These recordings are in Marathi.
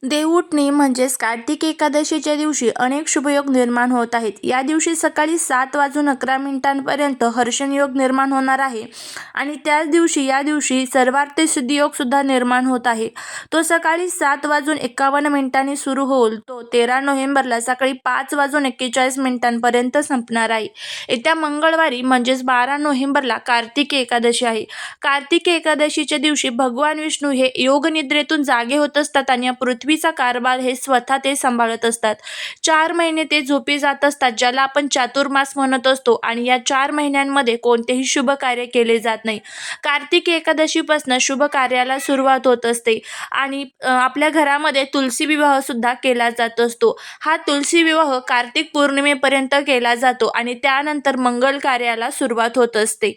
देवउठणे म्हणजेच कार्तिक एकादशीच्या दिवशी अनेक शुभयोग निर्माण होत आहेत. या दिवशी सकाळी 7:11 हर्षण योग निर्माण होणार आहे आणि त्याच दिवशी या दिवशी सर्वार्थ सिद्धियोग सुद्धा निर्माण होत आहे. तो सकाळी 7:51 सुरू होईल. तो 13 नोव्हेंबरला सकाळी 5:41 संपणार आहे. येत्या मंगळवारी म्हणजेच 12 नोव्हेंबरला कार्तिक एकादशी आहे. कार्तिक एकादशीच्या दिवशी भगवान विष्णू हे योगनिद्रेतून जागे होत असतात आणि या पृथ्वीचा कारभार हे स्वतः ते सांभाळत असतात. 4 महिने ते झोपी जात असतात, ज्याला आपण चातुर्मास म्हणत असतो आणि या 4 महिन्यांमध्ये कोणतेही शुभ कार्य केले जात नाही. कार्तिक एकादशीपासून शुभ कार्याला सुरुवात होत असते आणि आपल्या घरामध्ये तुलसी विवाह सुद्धा केला जात असतो. हा तुलसी विवाह कार्तिक पौर्णिमेपर्यंत केला जातो आणि त्यानंतर मंगल कार्याला सुरुवात होत असते.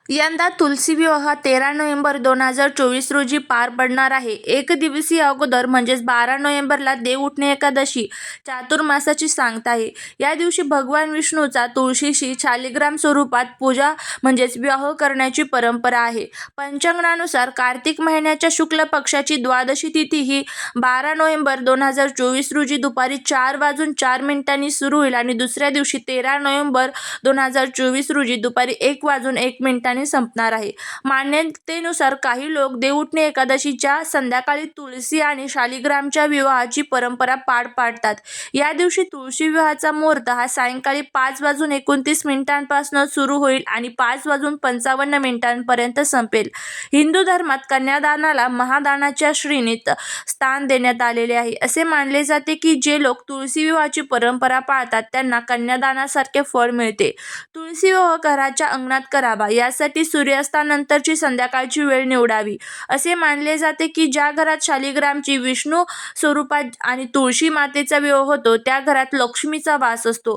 यंदा तुलसी विवाह 13 नोव्हेंबर 2024 रोजी पार पडणार आहे. एक दिवसीय अगोदर म्हणजेच 12 नोव्हेंबरला देवउठणे एकादशी चातुर्मासाची सांगता आहे. या दिवशी भगवान विष्णूचा तुळशीशी शालिग्राम स्वरूपात पूजा म्हणजेच विवाह करण्याची परंपरा आहे. पंचांगानुसार कार्तिक महिन्याच्या शुक्ल पक्षाची द्वादशी तिथी ही 12 नोव्हेंबर 2024 रोजी दुपारी 4:04 सुरू होईल आणि दुसऱ्या दिवशी 13 नोव्हेंबर 2024 रोजी दुपारी 1:01 संपणार आहे. मान्यतेनुसार काही लोक देवउठणे एकादशीच्या संध्याकाळी तुळशी आणि शालिग्रामच्या विवाहाची परंपरा पार पाडतात. या दिवशी तुळशी विवाहाचा मुहूर्त हा सायंकाळी 5:29 सुरू होईल आणि 5:55 संपेल. हिंदू धर्मात कन्यादानाला महादानाच्या श्रेणीत स्थान देण्यात आलेले आहे. असे मानले जाते की जे लोक तुळशी विवाहाची परंपरा पाळतात त्यांना कन्यादानासारखे फळ मिळते. तुळशी विवाह घराच्या अंगणात करावा, यासाठी सूर्यास्तानंतरची संध्याकाळची वेळ निवडावी. असे मानले जाते की ज्या घरात शालिग्रामची विष्णू स्वरूपात आणि तुळशी मातेचा विवाह होतो त्या घरात लक्ष्मीचा वास असतो.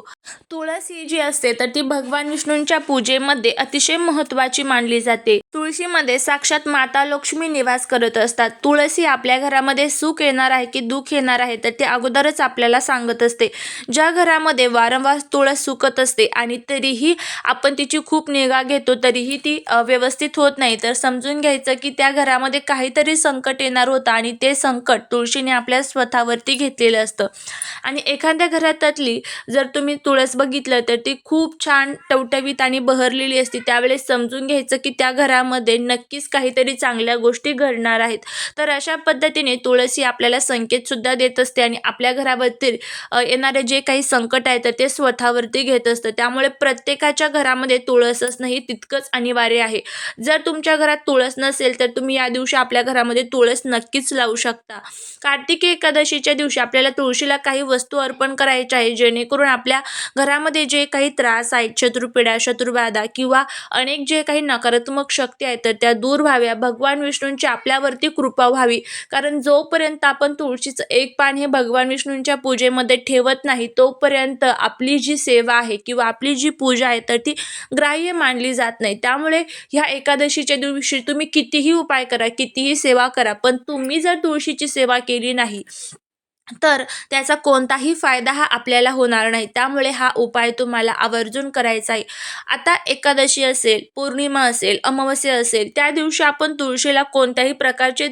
तुळस जी असते तर ती भगवान विष्णूंच्या पूजेमध्ये अतिशय महत्त्वाची मानली जाते. तुळशीमध्ये साक्षात माता लक्ष्मी निवास करत असतात. तुळसी आपल्या घरामध्ये सुख येणार आहे की दुःख येणार आहे तर ते अगोदरच आपल्याला सांगत असते. ज्या घरामध्ये वारंवार तुळस सुकत असते आणि तरीही आपण तिची खूप निगा घेतो तरीही ती व्यवस्थित होत नाही तर समजून घ्यायचं की त्या घरामध्ये काहीतरी संकट येणार होतं आणि ते संकट तुळशीने आपल्या स्वतःवरती घेतलेलं असतं. आणि एखाद्या घरातली जर तुम्ही तुळस बघितलं तर ती खूप छान टवटवीत आणि बहरलेली असते. त्यावेळेस समजून घ्यायचं की त्या घरामध्ये नक्कीच काहीतरी चांगल्या गोष्टी घडणार आहेत. तर अशा पद्धतीने तुळसी आपल्याला संकेत सुद्धा देत असते आणि आपल्या घरावरती येणारे जे काही संकट आहे तर ते स्वतःवरती घेत असतं. त्यामुळे प्रत्येकाच्या घरामध्ये तुळस असणं हे तितकंच अनिवार्य आहे. जर तुमच्या घरात तुळस नसेल तर तुम्ही या दिवशी आपल्या घरामध्ये तुळस नक्कीच लावू शकता. कार्तिकी एकादशीच्या दिवशी आपल्याला तुळशीला काही वस्तू अर्पण करायच्या आहे जेणेकरून आपल्या घरामध्ये जे काही त्रास आहेत, शत्रुपीडा, शत्रुबाधा किंवा अनेक जे काही नकारात्मक शक्ती आहेत तर त्या दूर व्हाव्या. भगवान विष्णूंची आपल्यावरती कृपा व्हावी. कारण जोपर्यंत आपण तुळशीचं एक पान हे भगवान विष्णूंच्या पूजेमध्ये ठेवत नाही तोपर्यंत आपली जी सेवा आहे किंवा आपली जी पूजा आहे तर ती ग्राह्य मानली जात नाही. त्यामुळे ह्या एकादशीच्या दिवशी तुम्ही कितीही उपाय करा, कितीही सेवा करा, पण तुम्ही जर तुळशीची सेवा केली नाही तर त्याचा कोणताही फायदा हा आपल्याला होणार नाही. त्यामुळे हा उपाय तुम्हाला आवर्जून करायचा आहे. आता एकादशी असेल, पौर्णिमा असेल, अमावस्या असेल, त्या दिवशी आपण तुळशीला कोणत्याही प्रकारचे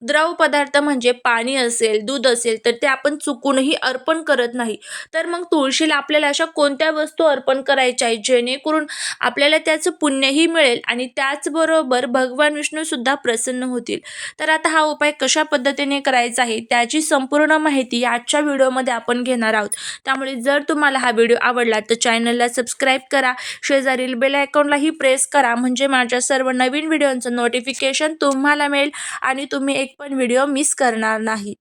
द्रव पदार्थ म्हणजे पाणी असेल, दूध असेल तर ते आपण चुकूनही अर्पण करत नाही. तर मग तुळशीला आपल्याला अशा कोणत्या वस्तू अर्पण करायच्या आहेत जेणेकरून आपल्याला त्याचं पुण्यही मिळेल आणि त्याचबरोबर भगवान विष्णू सुद्धा प्रसन्न होतील. तर आता हा उपाय कशा पद्धतीने करायचा आहे त्याची संपूर्ण माहिती आजच्या व्हिडिओमध्ये आपण घेणार आहोत. त्यामुळे जर तुम्हाला हा व्हिडिओ आवडला तर चॅनलला सबस्क्राईब करा, शेजारील बेल आयकॉनलाही प्रेस करा म्हणजे माझ्या सर्व नवीन व्हिडिओचं नोटिफिकेशन तुम्हाला मिळेल आणि तुम्ही एक पण व्हिडिओ मिस करणार नाही.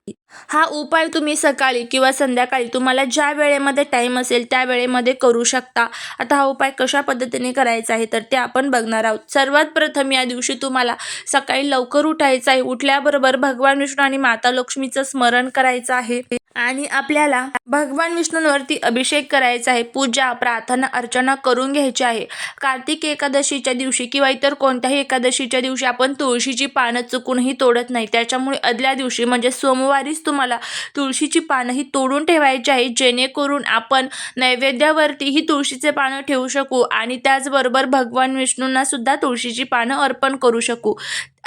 हा उपाय तुम्ही सकाळी किंवा संध्याकाळी तुम्हाला ज्या वेळेमध्ये टाईम असेल त्या वेळेमध्ये करू शकता. आता हा उपाय कशा पद्धतीने करायचा आहे तर ते आपण बघणार आहोत. सर्वात प्रथम या दिवशी तुम्हाला सकाळी लवकर उठायचं आहे. उठल्याबरोबर भगवान विष्णू आणि माता लक्ष्मीचं स्मरण करायचं आहे आणि आपल्याला भगवान विष्णूंवरती अभिषेक करायचा आहे. पूजा, प्रार्थना, अर्चना करून घ्यायची आहे. कार्तिक एकादशीच्या दिवशी किंवा इतर कोणत्याही एकादशीच्या दिवशी आपण तुळशीची पानं चुकूनही तोडत नाही. त्याच्यामुळे आदल्या दिवशी म्हणजे सोमवारीच तुम्हाला तुळशीची पानं ही तोडून ठेवायची आहे जेणेकरून आपण नैवेद्यावरती ही तुळशीचे पानं ठेवू शकू आणि त्याचबरोबर भगवान विष्णूंना सुद्धा तुळशीची पानं अर्पण करू शकू.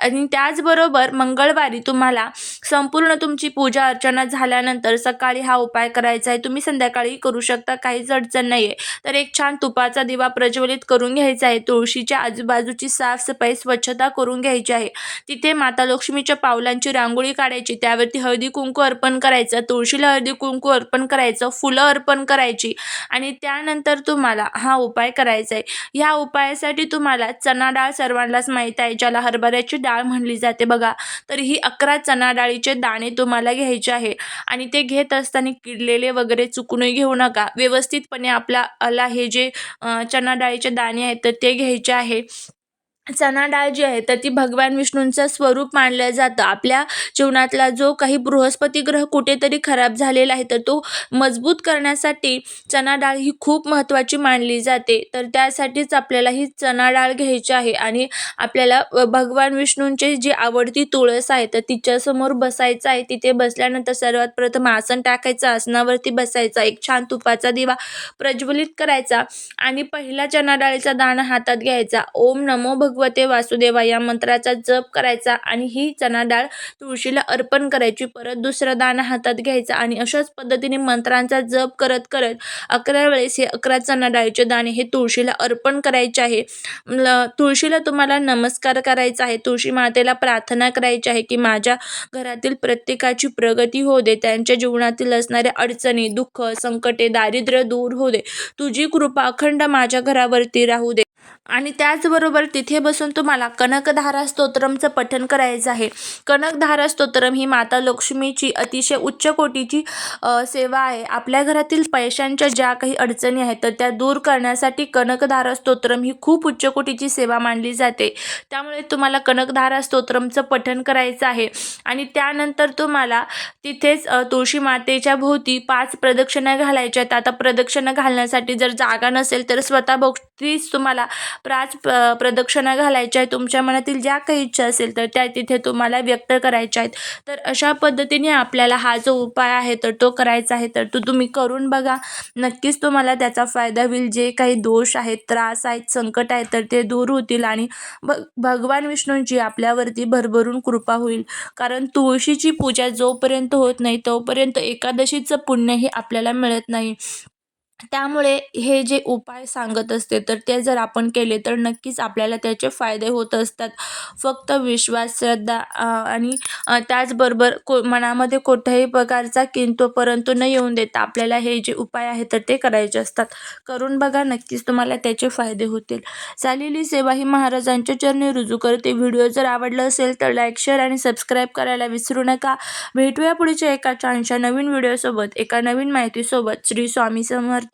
आणि त्याचबरोबर मंगळवारी तुम्हाला संपूर्ण तुमची पूजा अर्चना झाल्यानंतर सकाळी हा उपाय करायचा आहे. तुम्ही संध्याकाळी करू शकता, काहीच अडचण नाही आहे. तर एक छान तुपाचा दिवा प्रज्वलित करून घ्यायचा आहे. तुळशीच्या आजूबाजूची साफसफाई स्वच्छता करून घ्यायची आहे. तिथे माता लक्ष्मीच्या पावलांची रांगोळी काढायची, त्यावरती हळदी कुंकू अर्पण करायचं, तुळशीला हळदी कुंकू अर्पण करायचं, फुलं अर्पण करायची आणि त्यानंतर तुम्हाला हा उपाय करायचा आहे. ह्या उपायासाठी तुम्हाला चणा डाळ सर्वांनाच माहीत आहे, ज्याला हरभऱ्याची डाळ म्हणली जाते बघा. तर ही 11 चणा डाळीचे दाणे तुम्हाला घ्यायचे आहे आणि ते घेत असताना किडलेले वगैरे चुकूनही घेऊ नका. व्यवस्थितपणे आपल्याला हे जे चणा डाळीचे दाणे आहेत तर ते घ्यायचे आहे. चणा डाळ जी आहे तर ती भगवान विष्णूंचं स्वरूप मानलं जातं. आपल्या जीवनातला जो काही बृहस्पती ग्रह कुठेतरी खराब झालेला आहे तर तो मजबूत करण्यासाठी चणा डाळ ही खूप महत्त्वाची मानली जाते. तर त्यासाठीच आपल्याला ही चणा डाळ घ्यायची आहे आणि आपल्याला भगवान विष्णूंची जी आवडती तुळस आहे तर तिच्यासमोर बसायचं आहे. तिथे बसल्यानंतर सर्वात प्रथम आसन टाकायचं, आसनावरती बसायचा, एक छान तुपाचा दिवा प्रज्वलित करायचा आणि पहिला चणा डाळीचा दाणा हातात घ्यायचा. ओम नमो भगवते वासुदेवा या मंत्राचा जप करायचा आणि ही चणा डाळ तुळशीला अर्पण करायची. परत दुसरा दाणा हातात घ्यायचा आणि अशाच पद्धतीने मंत्रांचा जप करत करत 11 वेळेस हे 11 चणा डाळीचे दाणे हे तुळशीला अर्पण करायचे आहे. तुळशीला तुम्हाला नमस्कार करायचा आहे. तुळशी मातेला प्रार्थना करायची आहे की माझ्या घरातील प्रत्येकाची प्रगती होऊ दे, त्यांच्या जीवनातील असणाऱ्या अडचणी, दुःख, संकटे, दारिद्र्य दूर होऊ दे, तुझी कृपा अखंड माझ्या घरावरती राहू दे. आणि त्याचबरोबर तिथे बसून तुम्हाला कनकधारा स्तोत्रमचं पठण करायचं आहे. कनकधारा स्तोत्रम ही माता लक्ष्मीची अतिशय उच्च कोटीची सेवा आहे. आपल्या घरातील पैशांच्या ज्या काही अडचणी आहेत तर त्या दूर करण्यासाठी कनकधारा स्तोत्रम ही खूप उच्च कोटीची सेवा मानली जाते. त्यामुळे तुम्हाला कनकधारा स्तोत्रमचं पठण करायचं आहे आणि त्यानंतर तुम्हाला तिथेच तुळशी मातेच्या भोवती 5 प्रदक्षिणा घालायच्या आहेत. आता प्रदक्षिणा घालण्यासाठी जर जागा नसेल तर स्वतःभोवतीच तुम्हाला 5 प्रदक्षिणा घालायच्या आहेत. तुमच्या मनातील ज्या काही इच्छा असेल तर त्या तिथे तुम्हाला व्यक्त करायच्या आहेत. तर अशा पद्धतीने आपल्याला हा जो उपाय आहे तर तो करायचा आहे. तर तो तुम्ही करून बघा. नक्कीच तुम्हाला त्याचा फायदा होईल. जे काही दोष आहेत, त्रास आहेत, संकट आहेत तर ते दूर होतील आणि भगवान विष्णूंची आपल्यावरती भरभरून कृपा होईल. कारण तुळशीची पूजा जोपर्यंत होत नाही तोपर्यंत एकादशीचं पुण्यही आपल्याला मिळत नाही. त्यामुळे हे जे उपाय सांगत असते तर ते जर आपण केले तर नक्कीच आपल्याला त्याचे फायदे होत असतात. फक्त विश्वास, श्रद्धा आणि त्याचबरोबर मनामध्ये कोणत्याही प्रकारचा किंतु परंतु न येऊन देता आपल्याला हे जे उपाय आहेत तर ते करायचे असतात. करून बघा, नक्कीच तुम्हाला त्याचे फायदे होतील. झालेली सेवा ही महाराजांच्या चरणी रुजू करते. व्हिडिओ जर आवडला असेल तर लाईक, शेअर आणि सबस्क्राईब करायला विसरू नका. भेटूया पुढच्या एका छानशा नवीन व्हिडिओसोबत, एका नवीन माहितीसोबत. श्री स्वामी समर्थ.